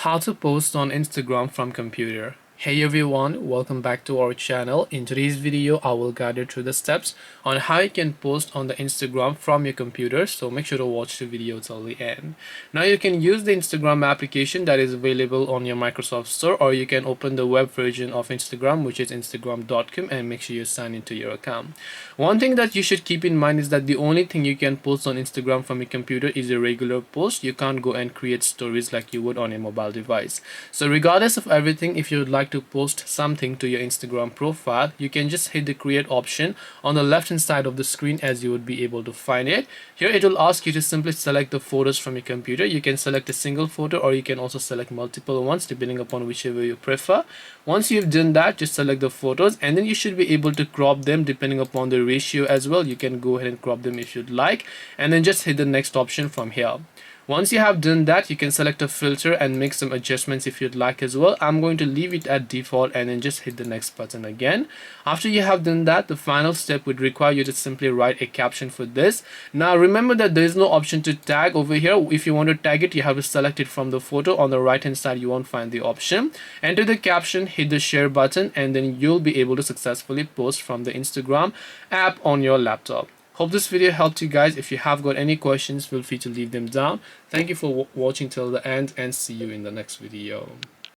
How to post on Instagram from computer. Hey everyone, welcome back to our channel. In today's video, I will guide you through the steps on how you can post on the Instagram from your computer. So make sure to watch the video till the end. Now you can use the Instagram application that is available on your Microsoft Store, or you can open the web version of Instagram, which is instagram.com, and make sure you sign into your account. One thing that you should keep in mind is that the only thing you can post on Instagram from your computer is a regular post. You can't go and create stories like you would on a mobile device. So regardless of everything, if you would like to post something to your Instagram profile, you can just hit the create option on the left hand side of the screen, as you would be able to find it. Here it will ask you to simply select the photos from your computer. You can select a single photo, or you can also select multiple ones depending upon whichever you prefer. Once you've done that, just select the photos, and then you should be able to crop them depending upon the ratio as well. You can go ahead and crop them if you'd like, and then just hit the next option from here. Once you have done that, you can select a filter and make some adjustments if you'd like as well. I'm going to leave it at default and then just hit the next button again. After you have done that, the final step would require you to simply write a caption for this. Now remember that there is no option to tag over here. If you want to tag it, you have to select it from the photo. On the right hand side, you won't find the option. Enter the caption, hit the share button, and then you'll be able to successfully post from the Instagram app on your laptop. Hope this video helped you guys. If you have got any questions, feel free to leave them down. Thank you for watching till the end, and see you in the next video.